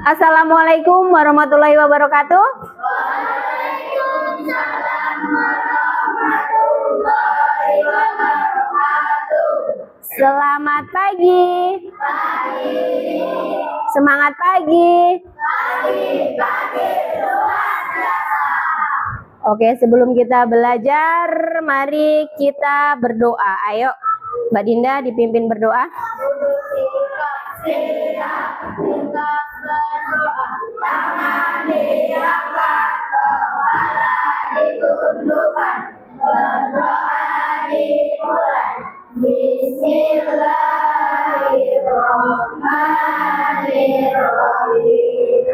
Assalamualaikum warahmatullahi wabarakatuh. Selamat pagi. Semangat pagi. Oke, sebelum kita belajar, mari kita berdoa. Ayo, Mbak Dinda dipimpin berdoa. Bismillahirrahmanirrahim.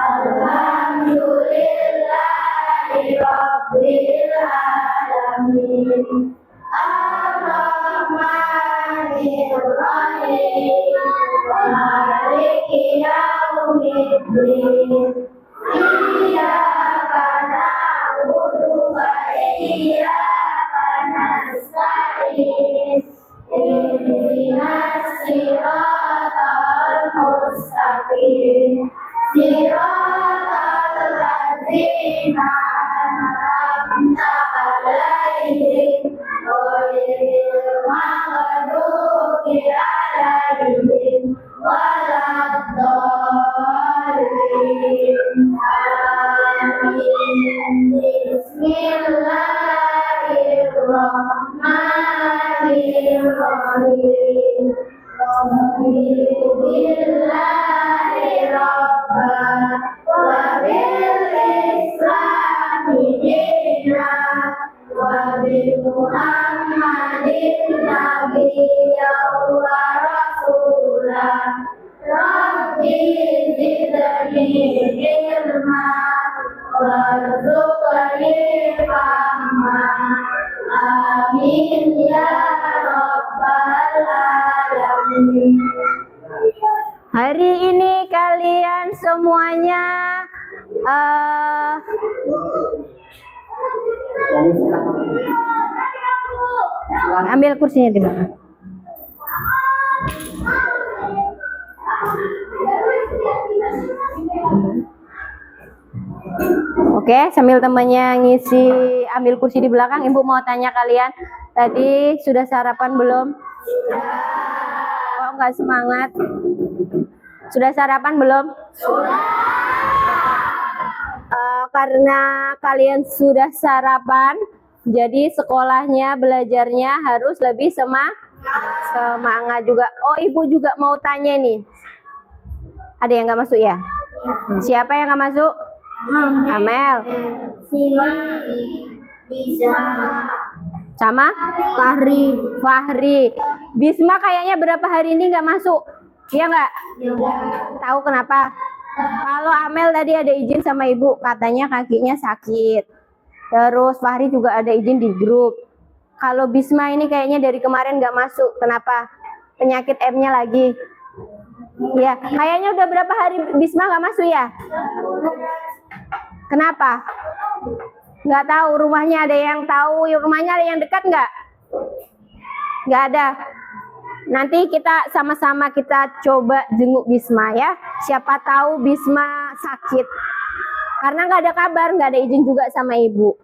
Alhamdulillahirabbil alamin. Ar-Rahmanir-Rahim. Maliki yaumiddin. Iyyaka na'budu wa iyyaka nasta'in. Ihdinas siratal mustaqim. Siratal ladzina an'amta 'alaihim ghairil maghdubi 'alaihim waladdallin. Amin. Bismillahirrahmanirrahim. Alhamdulillahi rabbana wa bil islami dinna wa bi Muhammadin nabiyyan wa rasulah. Rabbi zidni ilma warzuqni fahma. Amin ya rabbal alamin. Hari ini kalian semuanya ambil kursinya di belakang. Oke, sambil temannya ngisi ambil kursi di belakang, Ibu mau tanya kalian, tadi sudah sarapan belum? Kok nggak semangat? Sudah sarapan belum? Karena kalian sudah sarapan, jadi sekolahnya, belajarnya harus lebih semangat juga. Oh, Ibu juga mau tanya nih. Ada yang nggak masuk ya? Siapa yang nggak masuk? Amel. Bisa. Sama? Fahri. Bisma kayaknya berapa hari ini nggak masuk? Iya nggak? Tahu kenapa? Kalau Amel tadi ada izin sama ibu, katanya kakinya sakit. Terus Fahri juga ada izin di grup. Kalau Bisma ini kayaknya dari kemarin nggak masuk. Kenapa? Penyakit M-nya lagi. Ya, kayaknya udah berapa hari Bisma nggak masuk ya? Kenapa? Nggak tahu. Rumahnya ada yang tahu? Rumahnya ada yang dekat nggak? Nggak ada. Nanti kita sama-sama kita coba jenguk Bisma ya. Siapa tahu Bisma sakit. Karena nggak ada kabar, nggak ada izin juga sama ibu.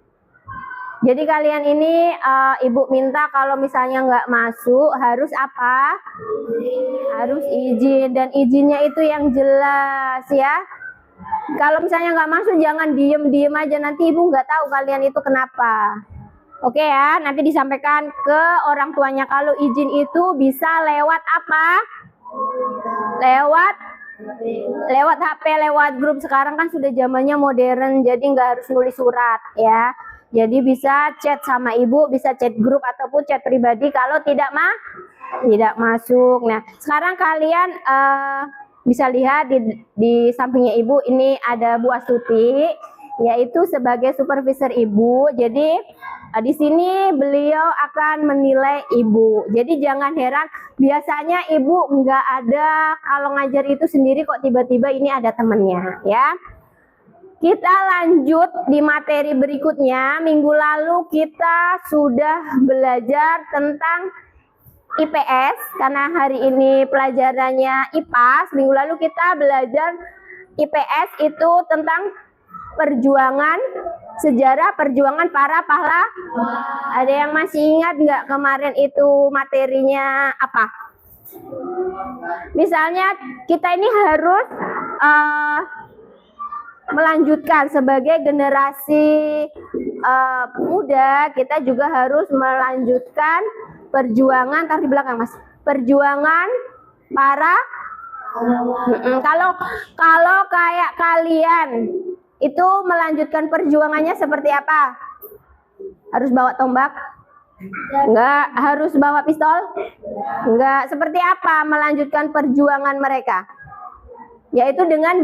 Jadi kalian ini ibu minta kalau misalnya nggak masuk harus apa? Harus izin, dan izinnya itu yang jelas ya. Kalau misalnya nggak masuk jangan diem aja, nanti ibu nggak tahu kalian itu kenapa. Oke ya, nanti disampaikan ke orang tuanya kalau izin itu bisa lewat apa? Lewat HP, lewat grup. Sekarang kan sudah zamannya modern, jadi nggak harus nulis surat ya. Jadi bisa chat sama ibu, bisa chat grup ataupun chat pribadi kalau tidak masuk. Nah, sekarang kalian bisa lihat di sampingnya ibu ini ada Bu Astuti, yaitu sebagai supervisor ibu. Jadi di sini beliau akan menilai ibu. Jadi jangan heran, biasanya ibu nggak ada kalau ngajar itu sendiri, kok tiba-tiba ini ada temennya ya. Kita lanjut di materi berikutnya. Minggu lalu kita sudah belajar tentang IPS karena hari ini pelajarannya IPAS. Minggu lalu kita belajar IPS itu tentang perjuangan, sejarah perjuangan para pahlawan. Ada yang masih ingat nggak kemarin itu materinya apa? Misalnya kita ini harus melanjutkan sebagai generasi muda, kita juga harus melanjutkan perjuangan, taruh di belakang Mas, perjuangan para kalau kayak kalian itu melanjutkan perjuangannya seperti apa? Harus bawa tombak? Enggak. Harus bawa pistol? Enggak. Seperti apa melanjutkan perjuangan mereka? Yaitu dengan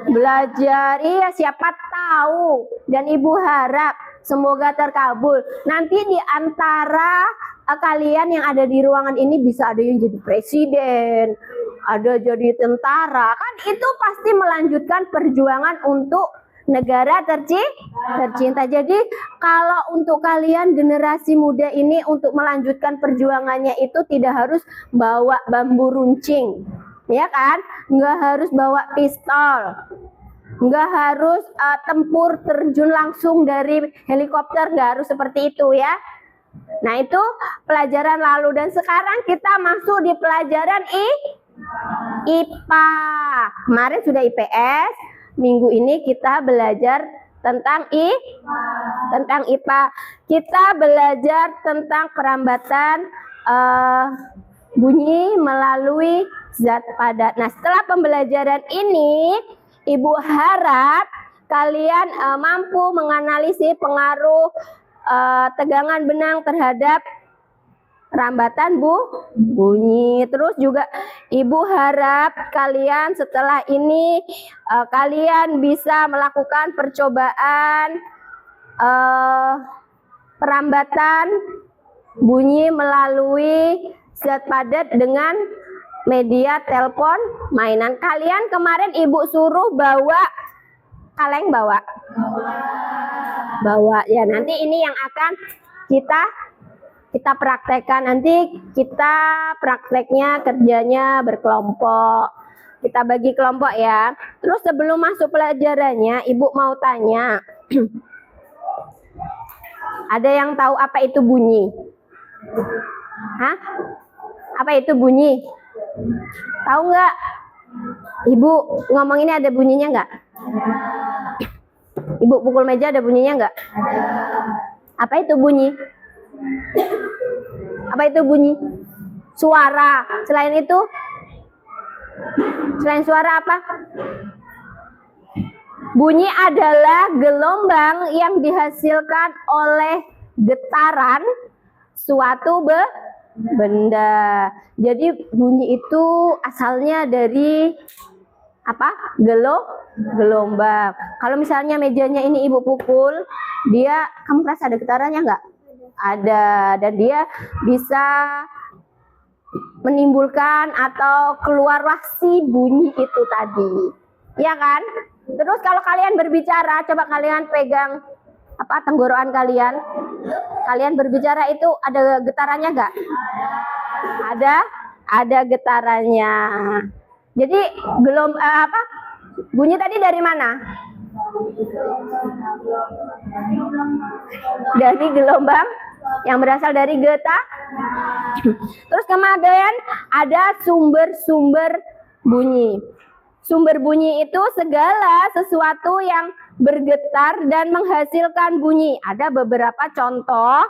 belajar. Iya, siapa tahu. Dan Ibu harap semoga terkabul. Nanti di antara kalian yang ada di ruangan ini bisa ada yang jadi presiden, ada jadi tentara. Kan itu pasti melanjutkan perjuangan untuk negara tercinta. Jadi kalau untuk kalian generasi muda ini untuk melanjutkan perjuangannya itu tidak harus bawa bambu runcing, ya kan? Nggak harus bawa pistol, nggak harus tempur terjun langsung dari helikopter, nggak harus seperti itu ya. Nah itu pelajaran lalu, dan sekarang kita masuk di pelajaran IPA. Kemarin sudah IPS, minggu ini kita belajar tentang IPA. Kita belajar tentang perambatan bunyi melalui zat padat. Nah, setelah pembelajaran ini, Ibu harap kalian mampu menganalisis pengaruh tegangan benang terhadap rambatan bunyi. Terus juga Ibu harap kalian setelah ini kalian bisa melakukan percobaan perambatan bunyi melalui zat padat dengan media telepon mainan. Kalian kemarin Ibu suruh bawa kaleng, bawa ya. Nanti ini yang akan kita praktekkan. Nanti kita prakteknya kerjanya berkelompok. Kita bagi kelompok ya. Terus sebelum masuk pelajarannya, Ibu mau tanya. Ada yang tahu apa itu bunyi? Hah? Apa itu bunyi? Tahu nggak? Ibu ngomong ini ada bunyinya nggak? Ibu pukul meja ada bunyinya nggak? Apa itu bunyi? Apa itu bunyi? Suara. Selain itu? Selain suara apa? Bunyi adalah gelombang yang dihasilkan oleh getaran suatu benda. Jadi bunyi itu asalnya dari apa? Gelombang. Kalau misalnya mejanya ini Ibu pukul, kamu merasa ada getarannya nggak? Ada, dan dia bisa menimbulkan atau keluarlah si bunyi itu tadi, ya kan? Terus kalau kalian berbicara, coba kalian pegang tenggorokan kalian. Kalian berbicara itu ada getarannya nggak? Ada getarannya. Jadi bunyi tadi dari mana? Dari gelombang yang berasal dari getar. Terus kemudian ada sumber-sumber bunyi. Sumber bunyi itu segala sesuatu yang bergetar dan menghasilkan bunyi. Ada beberapa contoh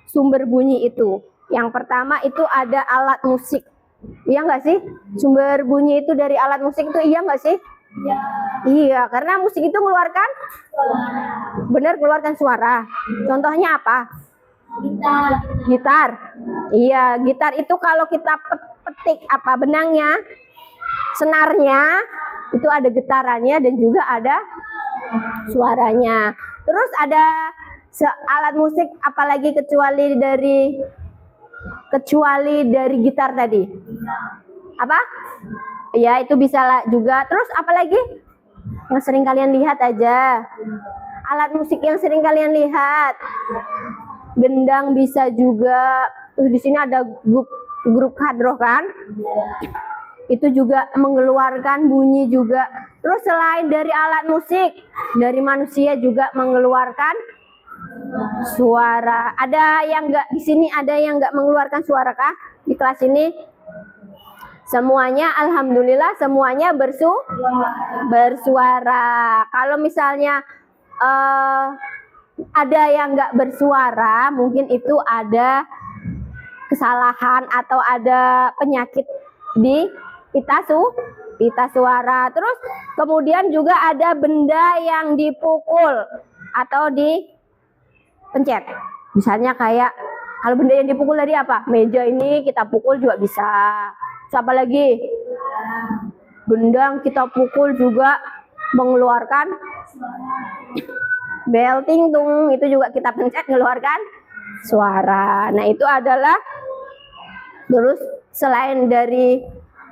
sumber bunyi itu. Yang pertama itu ada alat musik. Iya nggak sih? Sumber bunyi itu dari alat musik itu, iya nggak sih? Ya. Iya, karena musik itu mengeluarkan benar, keluarkan suara. Contohnya apa? Gitar. Iya, gitar itu kalau kita petik benangnya, senarnya, itu ada getarannya dan juga ada suaranya. Terus ada alat musik apalagi kecuali dari gitar tadi? Apa? Ya, itu bisa juga. Terus apalagi? Yang sering kalian lihat aja. Alat musik yang sering kalian lihat. Gendang bisa juga. Terus di sini ada grup hadroh kan? Itu juga mengeluarkan bunyi juga. Terus selain dari alat musik, dari manusia juga mengeluarkan suara. Ada yang enggak di sini, ada yang enggak mengeluarkan suara kah di kelas ini? Semuanya alhamdulillah semuanya bersuara. Kalau misalnya ada yang enggak bersuara, mungkin itu ada kesalahan atau ada penyakit di pita suara. Terus kemudian juga ada benda yang dipukul atau dipencet. Misalnya kayak kalau benda yang dipukul tadi apa? Meja ini kita pukul juga bisa. Siapa lagi? Benda yang kita pukul juga mengeluarkan belting tung, itu juga kita pencet mengeluarkan suara. Nah, itu adalah terus selain dari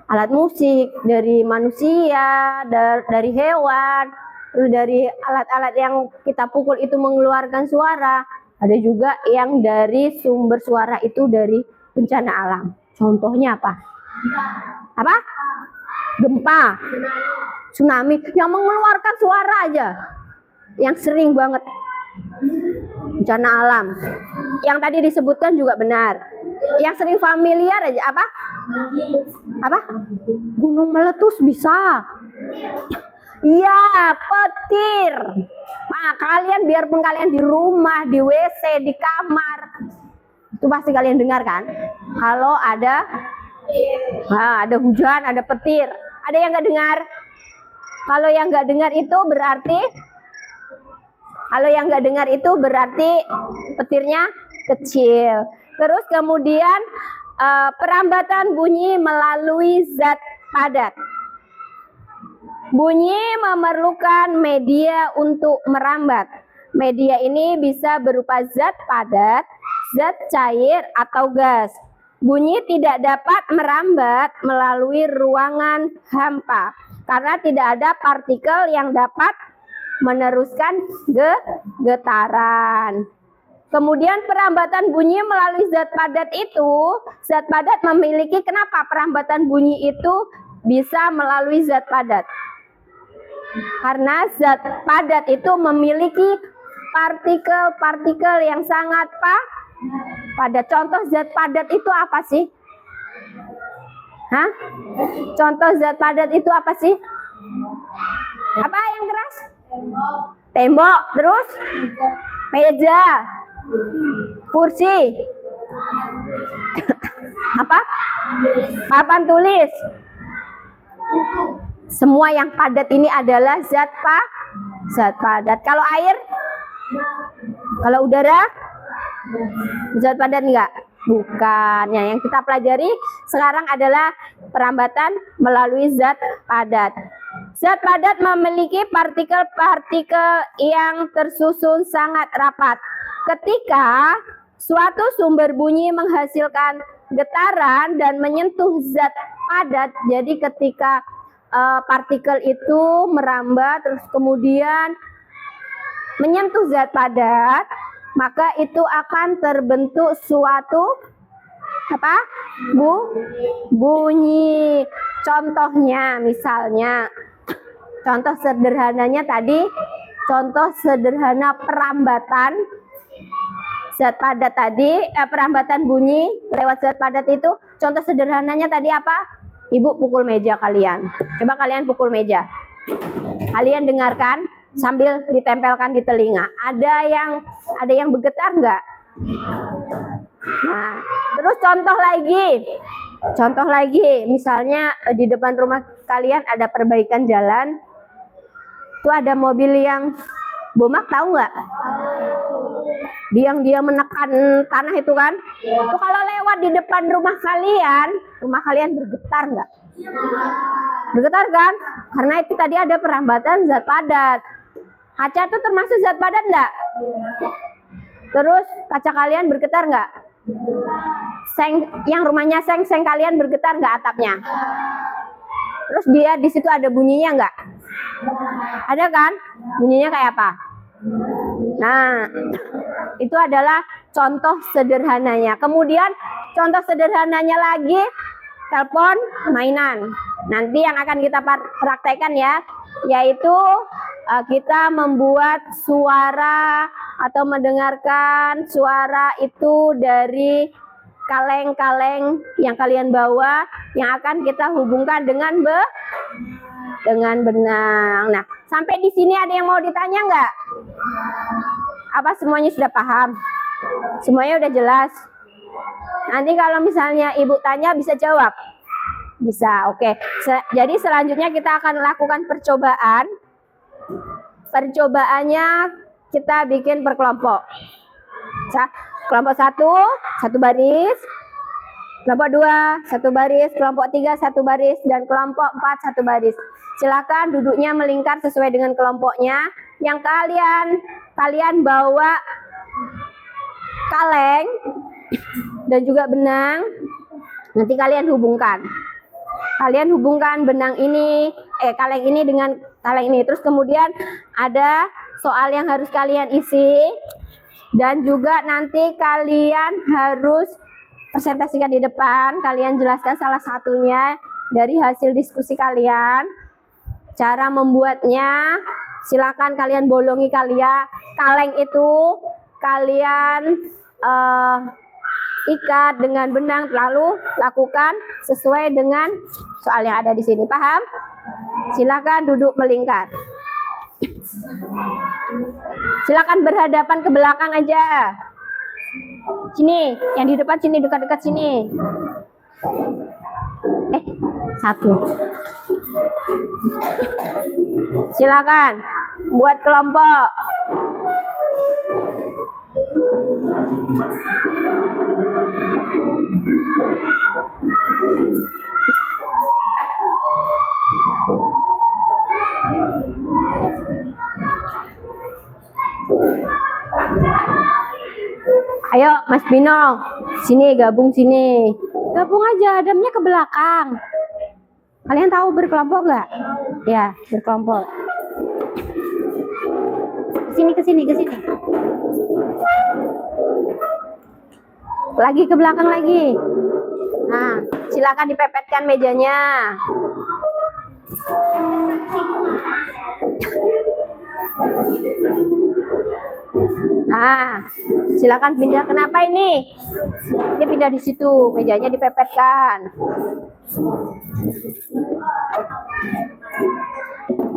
alat musik, dari manusia, dari hewan, terus dari alat-alat yang kita pukul itu mengeluarkan suara, ada juga yang dari sumber suara itu dari bencana alam. Contohnya apa? Apa? Gempa, tsunami yang mengeluarkan suara aja, yang sering banget bencana alam. Yang tadi disebutkan juga benar. Yang sering familiar aja apa? Apa? Gunung meletus bisa. Iya, petir. Nah, kalian biarpun kalian di rumah, di WC, di kamar, itu pasti kalian dengar kan? Kalau ada hujan, ada petir. Ada yang nggak dengar? Kalau yang nggak dengar itu berarti, petirnya kecil. Terus kemudian perambatan bunyi melalui zat padat. Bunyi memerlukan media untuk merambat. Media ini bisa berupa zat padat, zat cair, atau gas. Bunyi tidak dapat merambat melalui ruangan hampa karena tidak ada partikel yang dapat meneruskan getaran. Kemudian perambatan bunyi melalui zat padat itu, zat padat memiliki, kenapa perambatan bunyi itu bisa melalui zat padat? Karena zat padat itu memiliki partikel-partikel yang sangat padat. Contoh zat padat itu apa sih? Hah? Contoh zat padat itu apa sih? Apa yang keras? Tembok. Terus? Meja. Kursi. Apa? Papan tulis. Semua yang padat ini adalah zat padat. Kalau air? Kalau udara? Zat padat enggak? Bukan. Yang kita pelajari sekarang adalah perambatan melalui zat padat. Zat padat memiliki partikel-partikel yang tersusun sangat rapat. Ketika suatu sumber bunyi menghasilkan getaran dan menyentuh zat padat, jadi ketika partikel itu merambat terus kemudian menyentuh zat padat, maka itu akan terbentuk suatu apa? Bunyi. Contohnya misalnya, contoh sederhananya tadi, contoh sederhana perambatan zat padat tadi, perambatan bunyi lewat zat padat itu, contoh sederhananya tadi apa? Ibu pukul meja kalian. Coba kalian pukul meja. Kalian dengarkan sambil ditempelkan di telinga. Ada yang bergetar nggak? Nah, terus contoh lagi, misalnya di depan rumah kalian ada perbaikan jalan, tuh ada mobil yang bomak, tahu nggak? Dia menekan tanah itu kan? Tuh kalau lewat di depan rumah kalian bergetar nggak? Bergetar kan? Karena itu tadi ada perambatan zat padat. Kaca itu termasuk zat padat nggak? Terus kaca kalian bergetar nggak? Seng yang rumahnya seng kalian bergetar nggak atapnya? Terus dia di situ ada bunyinya nggak? Ada kan? Bunyinya kayak apa? Nah, itu adalah contoh sederhananya. Kemudian contoh sederhananya lagi, telepon mainan. Nanti yang akan kita praktekkan ya, yaitu kita membuat suara atau mendengarkan suara itu dari kaleng-kaleng yang kalian bawa, yang akan kita hubungkan dengan benang. Nah, sampai di sini ada yang mau ditanya nggak? Apa semuanya sudah paham? Semuanya udah jelas? Nanti kalau misalnya ibu tanya bisa jawab? Bisa, oke. Jadi selanjutnya kita akan lakukan percobaan. Percobaannya kita bikin per kelompok. Kelompok 1 baris. Kelompok 2 1 baris. Kelompok 3 1 baris. Dan kelompok 4 1 baris. Silakan duduknya melingkar sesuai dengan kelompoknya. Yang kalian bawa kaleng dan juga benang. Nanti kalian hubungkan. Kalian hubungkan benang ini, kaleng ini dengan kaleng ini. Terus kemudian ada soal yang harus kalian isi. Dan juga nanti kalian harus presentasikan di depan. Kalian jelaskan salah satunya dari hasil diskusi kalian. Cara membuatnya, silakan kalian bolongi kaleng itu. Kalian ikat dengan benang, lalu lakukan sesuai dengan soal yang ada di sini. Paham? Silakan duduk melingkar. Silakan berhadapan ke belakang aja. Sini, yang di depan sini, dekat-dekat sini. Satu. Silakan buat kelompok. Ayo Mas Bino, sini gabung sini. Gabung aja, hadapnya ke belakang. Kalian tahu berkelompok nggak? Ya, berkelompok. Ke sini. Lagi ke belakang lagi. Nah, silakan dipepetkan mejanya. Nah, silakan pindah. Kenapa ini? Dia pindah di situ, mejanya dipepetkan.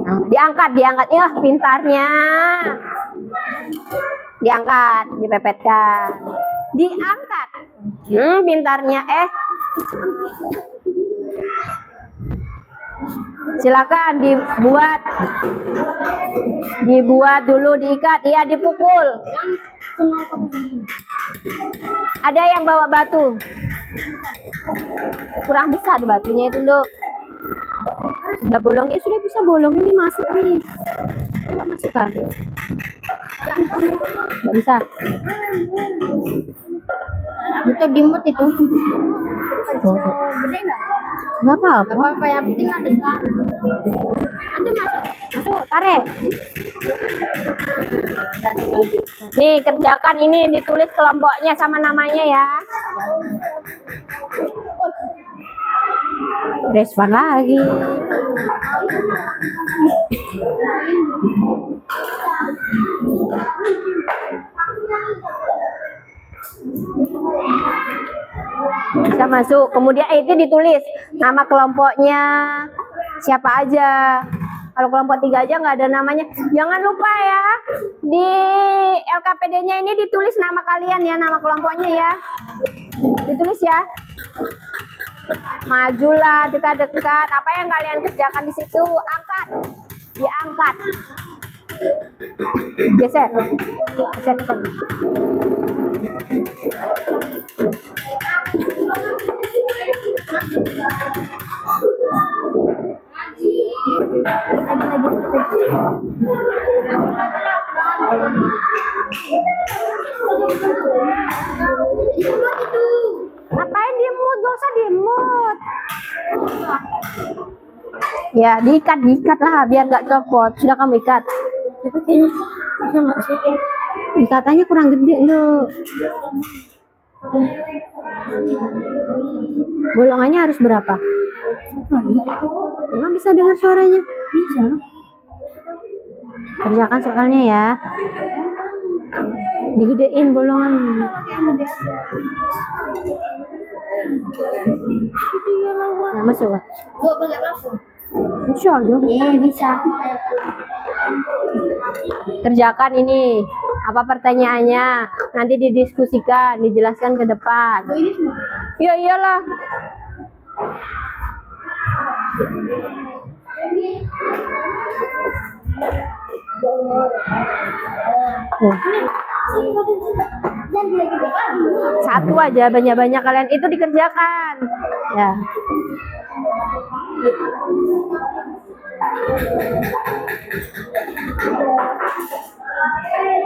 Nah, diangkat. Ya, pintarnya. Diangkat, dipepetkan. Diangkat. Pintarnya. Silakan dibuat dulu, diikat, iya dipukul. Ada yang bawa batu? Kurang besar batunya itu, Dok. Sudah bolong, sudah bisa bolong, ini masuk nih. Masukkan. Nggak bisa. Itu dimut itu. Gede nggak? Nggak apa-apa. Yang penting ada. Masuk, tarik. Nih, kerjakan ini, ditulis kelompoknya sama namanya ya. Respon lagi. Bisa masuk. Kemudian itu ditulis nama kelompoknya siapa aja. Kalau kelompok 3 aja nggak ada namanya. Jangan lupa ya, di LKPD-nya ini ditulis nama kalian ya, nama kelompoknya ya. Ditulis ya. Majulah, dekat-dekat. Apa yang kalian kerjakan di situ, angkat. Diangkat. Geser. Ngapain dimut? Gak usah dimut. Ya, diikat lah biar nggak copot. Sudah kamu ikat? Tapi kayaknya bisa nggak sih? Ikatannya kurang gede loh. Bolongannya harus berapa? Emang bisa dengar suaranya? Bisa. Kerjakan soalnya ya. Digedein bolongan. Nah, masuk lah. Gua pakai langsung. Insya Allah. Iya bisa. Kerjakan ini. Apa pertanyaannya? Nanti didiskusikan, dijelaskan ke depan. Oh, ini semua. Ya iyalah. Satu aja, banyak-banyak kalian itu dikerjakan. Ya.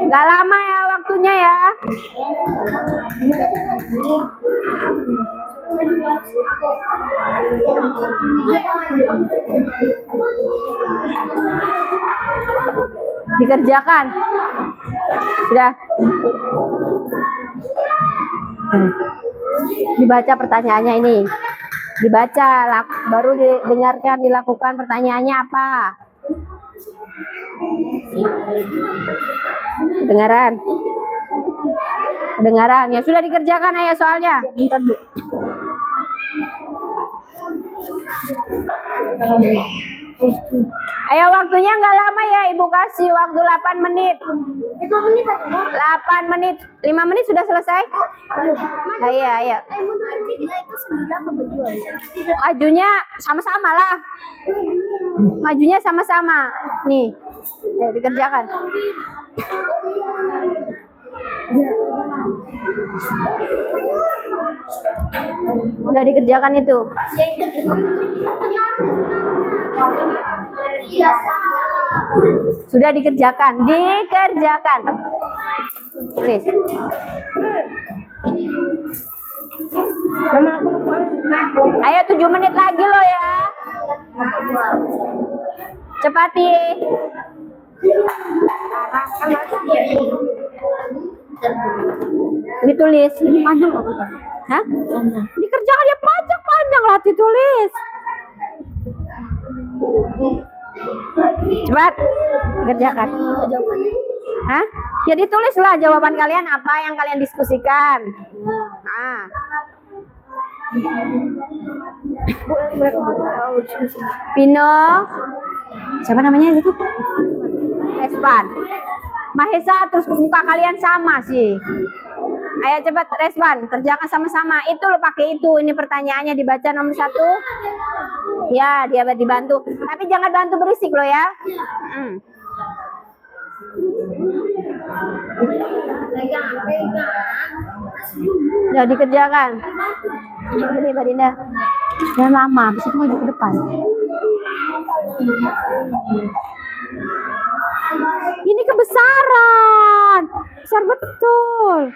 Gak lama ya waktunya ya. Dikerjakan. Sudah. Dibaca pertanyaannya ini. Dibaca, baru didengarkan, dilakukan pertanyaannya apa. Kedengaran. Ya sudah dikerjakan ayo soalnya. Bentar, Bu. Ayo waktunya nggak lama ya, Ibu kasih waktu 8 menit. 5 menit aja, Bu. 8 menit. 5 menit sudah selesai? Ayo, ayo. Itu 9 kebetulan. Majunya sama-sama lah. Majunya sama-sama. Nih. Ayo dikerjakan. Udah dikerjakan itu. Sudah dikerjakan. Tulis. Ayo 7 menit lagi loh ya. Cepati. Ditulis. Panjang apa? Hah? Dikerjakan ya panjang lah ditulis. Cepat kerjakan. Hah? Ya ditulislah jawaban kalian apa yang kalian diskusikan. Nah. Pino. Siapa namanya itu? Respan. Mahesa, terus muka kalian sama sih. Ayo cepat respon, kerjakan sama-sama. Itu lo pakai itu. Ini pertanyaannya dibaca nomor 1. Ya, dia dibantu. Tapi jangan bantu berisik lo ya. Udah dikerjakan. Ini Mbak Dinda. Jangan lama, habis itu maju ke depan. Ini kebesaran. Besar betul.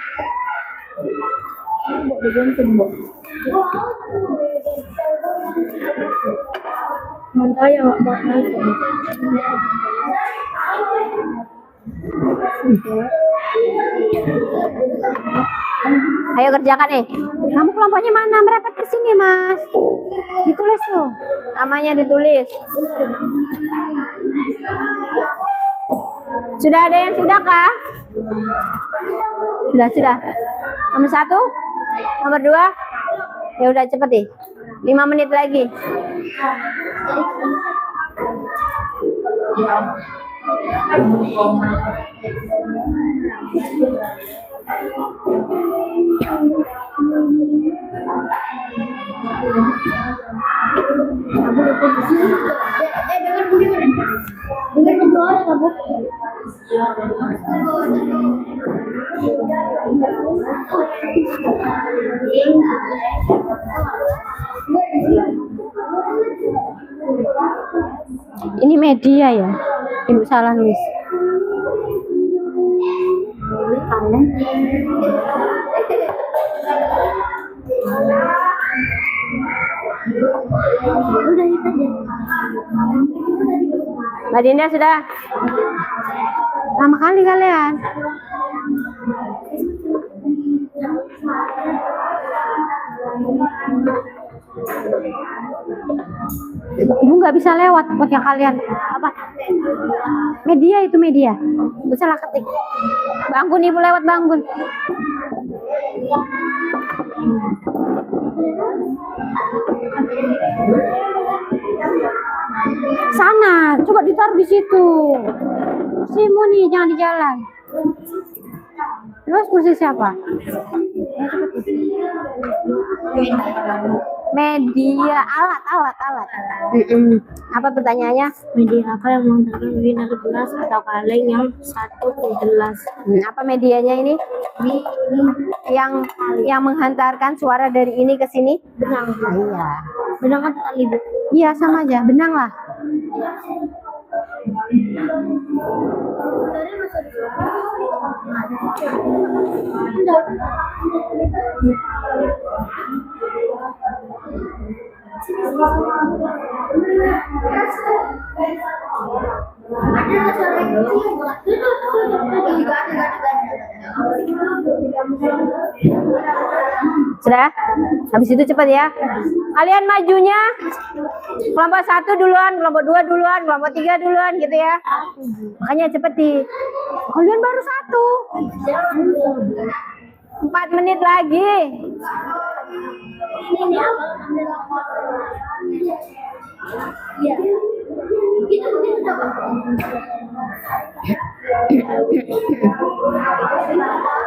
Ayo kerjakan Kamu kelompoknya mana? Merepet ke sini, Mas. Ditulis tuh. Namanya ditulis. Sudah ada yang sudah kah? Sudah. Nomor 1, nomor 2. Ya udah cepet deh. 5 menit lagi. Dengar berdoa ya, Bu. Ini media ya? Ibu salah nulis. Udah itu aja. Mbak Dinda sudah? Lama kali kalian. Ibu nggak bisa lewat pakai kalian. Apa? Media itu media. Bisa lah ketik. Bangun ibu lewat bangun. Sana, coba ditaruh di situ. Kursimu nih, jangan di jalan. Terus kursi siapa? Media, alat. Apa pertanyaannya? Media apa yang mengantarkan urin dari gelas atau kaleng yang satu ke gelas? Apa medianya ini? Yang menghantarkan suara dari ini ke sini? Benang. Iya. Benang atau tali, Bu? Iya, sama aja, benang lah. Sudah? Habis itu cepat ya. Kalian majunya kelompok 1 duluan, kelompok 2 duluan, kelompok 3 duluan gitu ya. Makanya cepet Kalian baru 1. 4 menit lagi.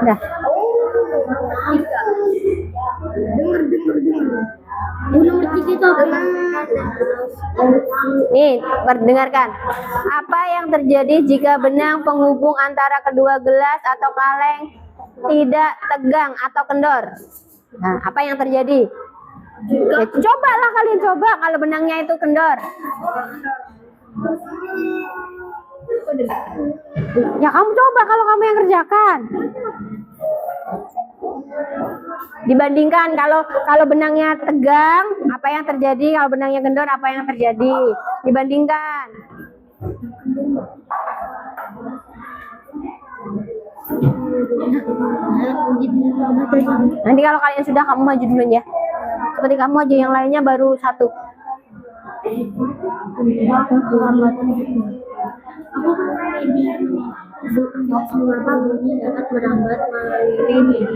Udah. Nomor 3 itu apa? Nih, perdengarkan. Apa yang terjadi jika benang penghubung antara kedua gelas atau kaleng tidak tegang atau kendor? Nah, apa yang terjadi? Ya, cobalah kalian coba kalau benangnya itu kendor. Ya kamu coba kalau kamu yang kerjakan. Dibandingkan kalau benangnya tegang, apa yang terjadi? Kalau benangnya kendor, apa yang terjadi? Dibandingkan. Nanti kalau kalian sudah, kamu maju dulu ya. Seperti kamu aja, yang lainnya baru 1. Mengapa bunyi dapat merambat melalui media?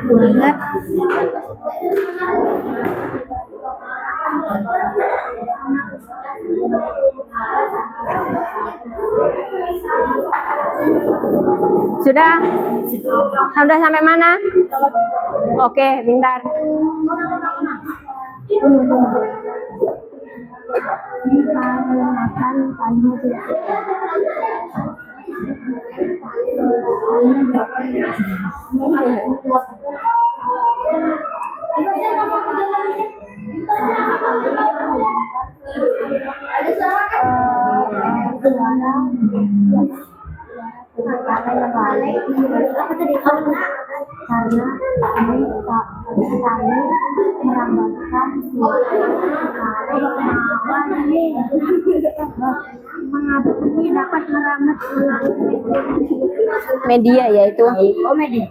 Ingat. Sudah? Sudah sampai mana? Oke, bentar. Media yaitu. Oh, media.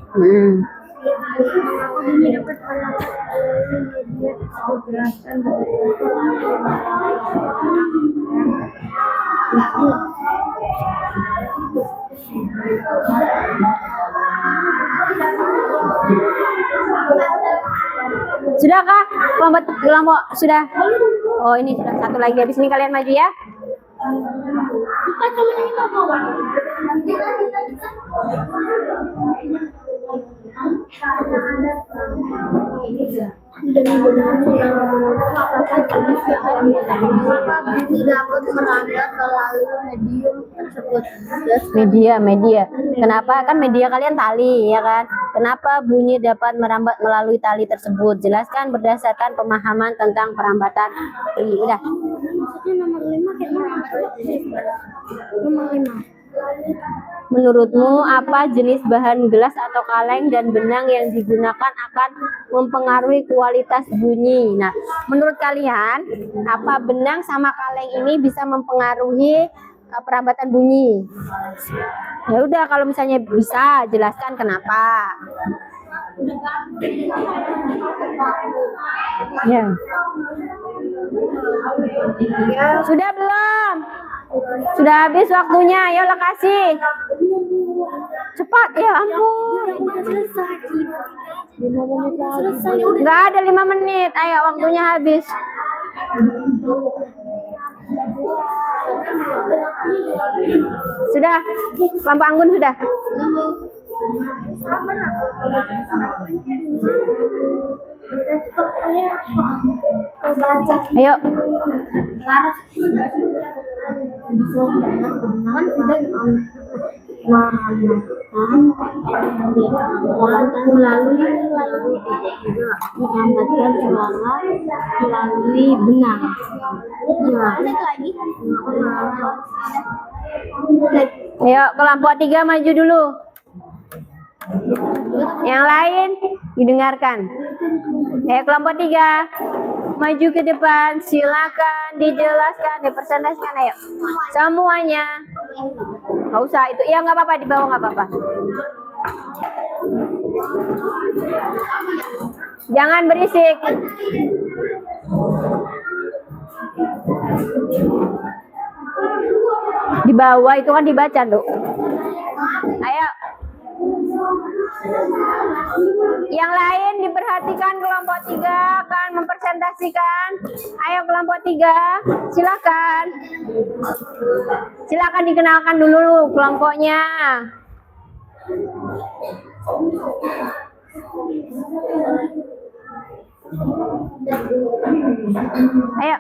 Sudahkah kelompok sudah? Oh, ini sudah 1 lagi. Habis ini kalian maju ya. Media. Kenapa? Kan media kalian tali, ya kan? Kenapa bunyi dapat merambat melalui tali tersebut? Jelaskan berdasarkan pemahaman tentang perambatan. Udah. Maksudnya nomor 5 kayak merambat. Nomor 5. Menurutmu apa jenis bahan gelas atau kaleng dan benang yang digunakan akan mempengaruhi kualitas bunyi? Nah, menurut kalian apa benang sama kaleng ini bisa mempengaruhi perabatan bunyi? Ya udah, kalau misalnya bisa jelaskan kenapa. Ya. Sudah belum? Sudah habis waktunya. Ayo kasih. Cepat ya ampun. Enggak ada 5 menit. Ayo waktunya habis. Sudah. Lampu anggun sudah. Ayo. Melambatkan suara melalui benang. Ayo kelompok 3 maju dulu. Yang lain didengarkan. Ayo kelompok 3 maju ke depan. Silakan dijelaskan, dipresentasikan. Ayo semuanya. Nggak usah itu. Ya nggak apa-apa, di bawah nggak apa-apa. Jangan berisik. Di bawah itu kan dibaca, Dok. Ayo. Yang lain diperhatikan, kelompok 3 akan mempresentasikan. Ayo kelompok 3, silakan. Silakan dikenalkan dulu kelompoknya. Ayo.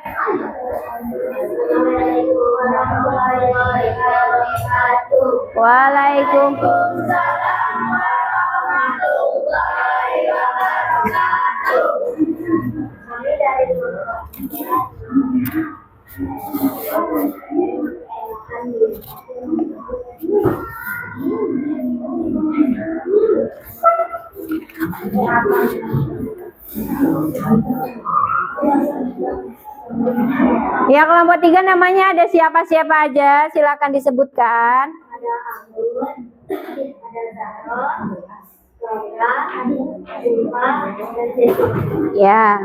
Waalaikumsalam warahmatullahi wabarakatuh. Ya, kelompok 3 namanya ada siapa-siapa aja, silakan disebutkan. Ada Anggun, ada Zaron, Laura, Zulfa, dan Jessica. Ya.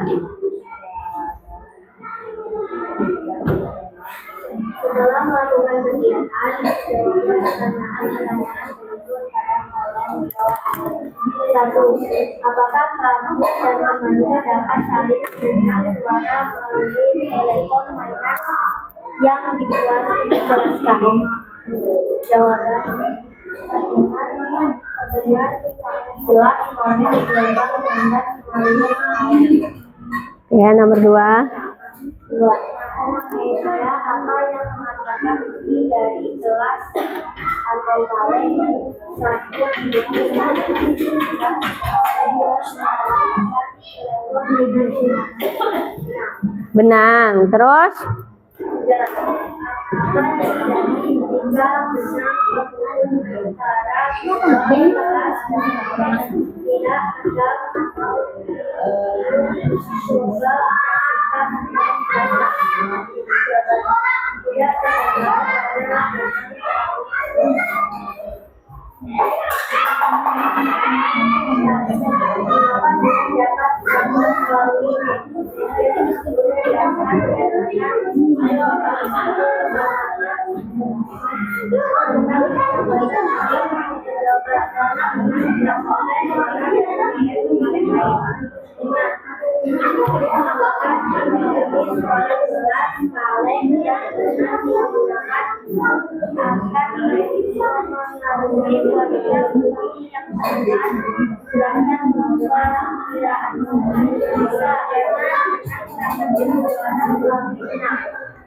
Setelah melakukan kegiatan, pertanyaan-pertanyaan tersebut pada kolom jawaban. 1. Apakah kamu dan temannya dapat saling mendengar suara melalui telepon mainan yang dibuat dijelaskan? Jawaban. Jelas konek gelombang gambar melalui. Ya, nomor 2. 2. Media apa yang merupakan bukti dari gelas atau kaleng? 1. Benang. Terus?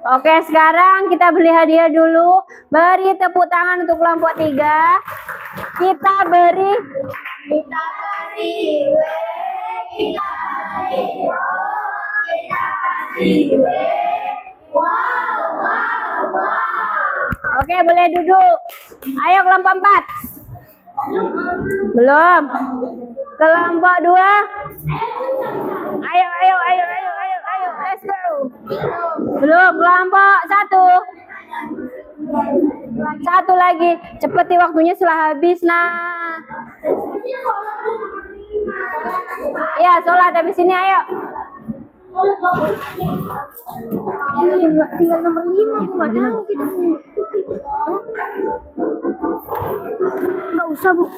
Oke, sekarang kita beli hadiah dulu. Beri tepuk tangan untuk kelompok 3. Kita beri. Kita kasih W, kita kasih O, kita kasih W. Wow, wow, wow. Oke, boleh duduk. Ayo kelompok 4. Belum. Kelompok 2. Ayo. Let's go. Belum. Kelompok 1. Satu lagi. Cepeti waktunya setelah habis, nah. Ya, sholat habis ini, ayo. Tinggal nomor 5, aku nggak tahu kita. Nggak usah, Bu.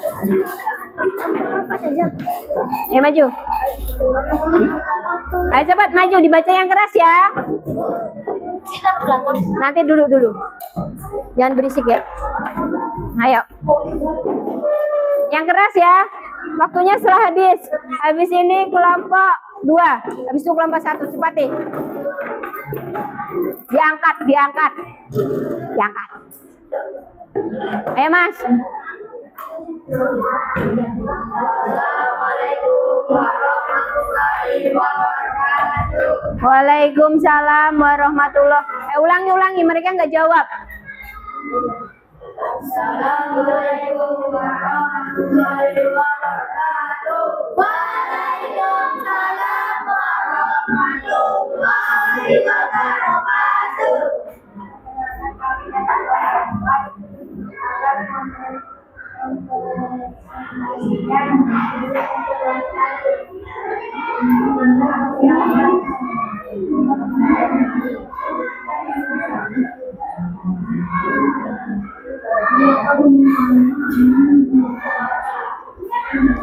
Apa saja? Maju. Ayo cepat maju, dibaca yang keras ya. Kita belakang. Nanti dulu. Jangan berisik ya. Ayo. Yang keras ya. Waktunya setelah habis. Habis ini kelompok 2. Habis itu kelompok 1. Cepati. Diangkat. Ayo Mas. Waalaikumsalam warahmatullahi. Ulangi, mereka nggak jawab. Assalamualaikum warahmatullahi wabarakatuh. Waalaikumsalam warahmatullahi wabarakatuh.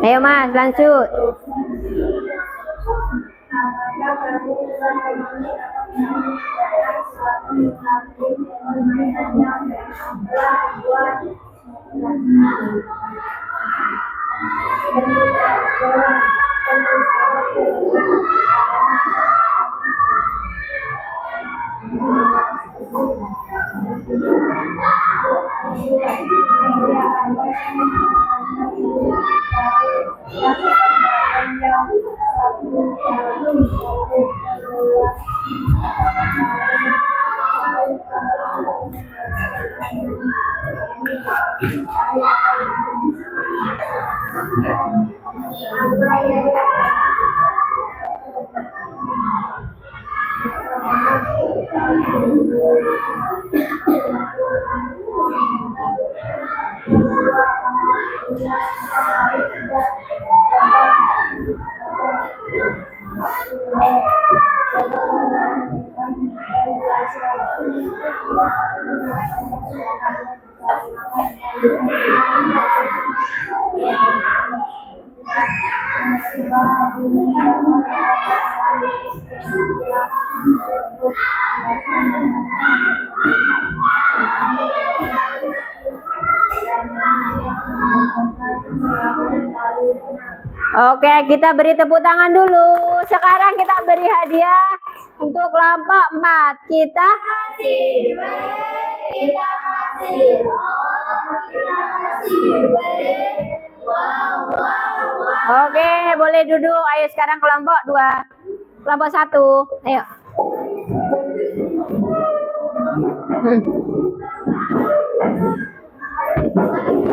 Ayo Mas, lanjut. Oke, kita beri tepuk tangan dulu. Sekarang kita beri hadiah untuk kelompok 4. Kita Oke, boleh duduk. Ayo sekarang kelompok 2. Kelompok 1. Ayo.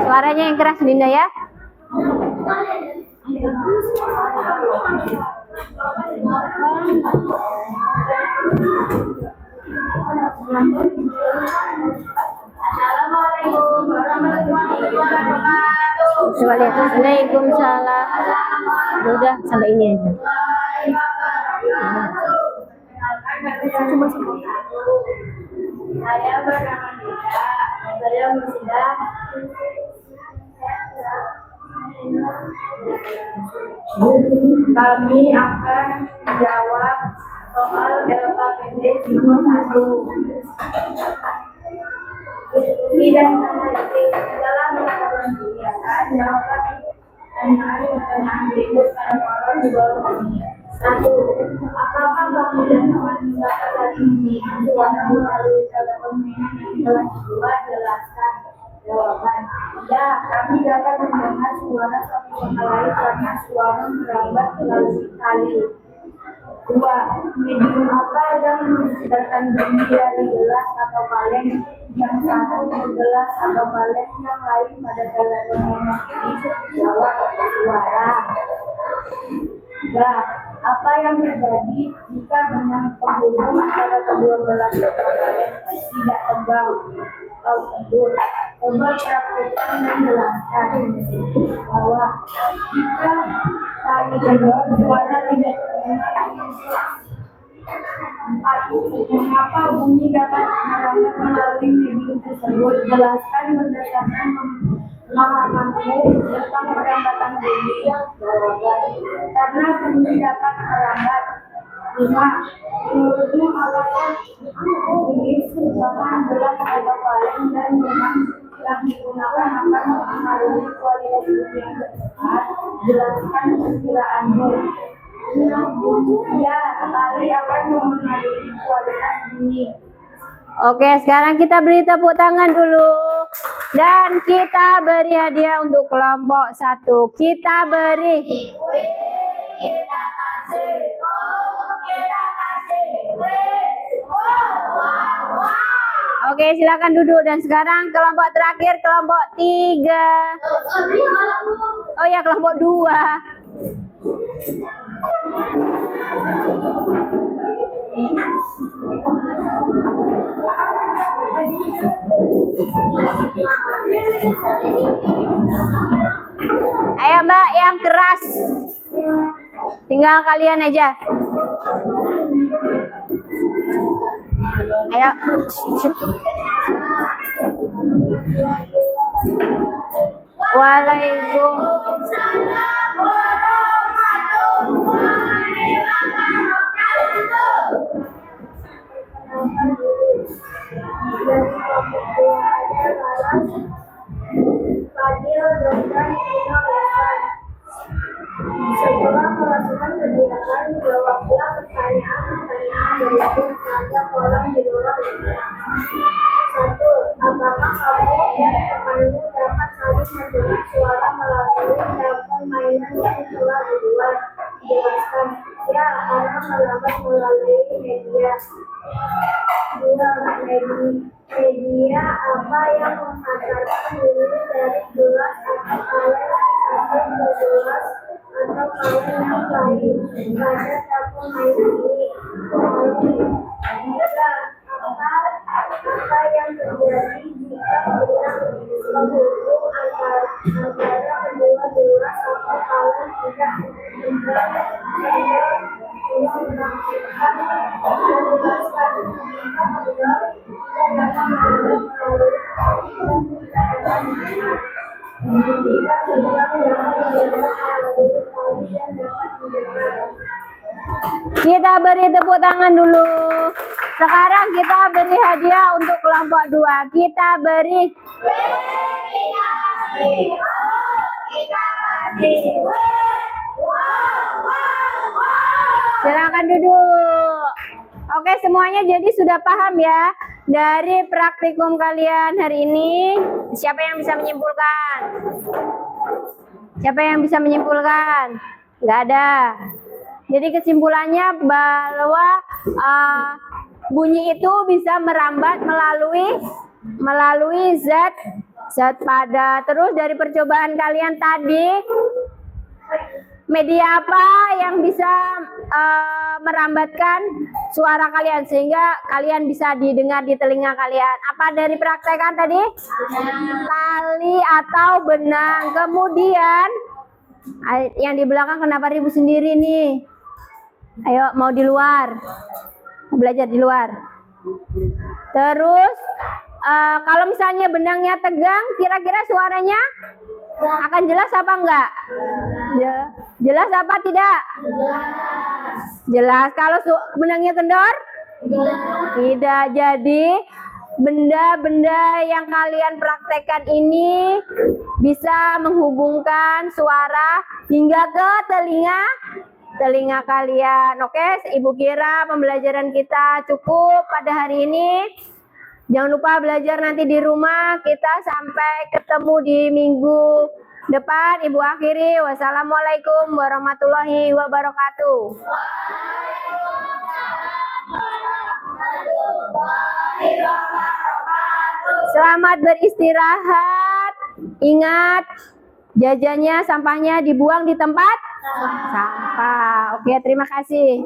Suaranya yang keras, Dinda ya. Assalamualaikum warahmatullahi wabarakatuh. Waalaikumsalam. Udah sampai ini aja. Saya bernama Dinda. Saya Musida. Kami akan menjawab soal LKPD nomor 1. Tidak dalam melakukan kegiatan jawablah pertanyaan berikut pada kolom di bawah ini. 1. Apakah kamu dan kawan-kawan saat ini melalui telepon yang telah dibuat? Jelaskan. Jawaban. Ya, kami dapat mendengar suara satu sama lain karena suara merambat melalui tali. Dua, medium apa yang menghasilkan bunyi dari gelas atau kaleng yang satu gelas atau kaleng yang lain pada gelaran ini? Jawab, suara. Tiga, apa yang terjadi jika benang penghubung antara kedua gelas atau kaleng tidak tebal atau tebal? Coba praktekkan dan jelaskan. Bahwa jika tali kendor suara tidak terdengar. Empat, mengapa bunyi dapat merambat melalui medium tersebut? Jelaskan berdasarkan pengalamanmu tentang perambatan bunyi. Jawaban, karena bunyi dapat merambat. Lima, menurutmu apakah jenis bahan gelas atau kaleng dan benang yang digunakan akan mempengaruhi kualitas bunyi yang tepat? Jelaskan perkiraanmu. Ya, tali akan mempengaruhi kualitas bunyi. Oke, sekarang kita beri tepuk tangan dulu. Dan kita beri hadiah untuk kelompok 1. Kita beri. Oke, silakan duduk. Dan sekarang kelompok terakhir, kelompok 3. Oh ya, kelompok 2. Ayo Mbak, yang keras. Tinggal kalian aja. Ayo. Waalaikumsalam warahmatullahi wabarakatuh. Fadil dan setelah melakukan kegiatan, jawablah pertanyaan-pertanyaan berikut pada kolom di luar ini. 1. Apakah kamu dan temanmu dapat saling mendengar suara melalui telepon mainan yang telah dibuat? Jelaskan. Ya, karena melambat melalui media. 2. Media apa yang menghantarkan bunyi dari gelas atau kaleng satu ke gelas atau kaleng yang lain pada telepon mainan ini? 3. Apa yang terjadi jika benang penghubung antara kedua gelas atau kaleng tidak benar? Kita beri tepuk tangan dulu. Sekarang kita beri hadiah untuk kelompok 2. Kita beri. Silakan duduk. Oke, semuanya jadi sudah paham ya dari praktikum kalian hari ini. Siapa yang bisa menyimpulkan? Siapa yang bisa menyimpulkan? Nggak ada. Jadi kesimpulannya bahwa bunyi itu bisa merambat melalui zat padat. Terus dari percobaan kalian tadi, media apa yang bisa merambatkan suara kalian sehingga kalian bisa didengar di telinga kalian? Apa dari praktekan tadi? Tali atau benang. Kemudian yang di belakang kenapa ribut sendiri nih? Ayo, mau di luar, belajar di luar. Terus kalau misalnya benangnya tegang, kira-kira suaranya akan jelas apa enggak? Jelas apa tidak? Jelas. Kalau benangnya kendor? Tidak. Jadi benda-benda yang kalian praktekkan ini bisa menghubungkan suara hingga ke telinga kalian. Oke, Ibu kira pembelajaran kita cukup pada hari ini. Jangan lupa belajar nanti di rumah. Kita sampai ketemu di minggu depan. Ibu akhiri. Wassalamualaikum warahmatullahi wabarakatuh. Selamat beristirahat. Ingat, jajannya, sampahnya dibuang di tempat sampah. Oke, terima kasih.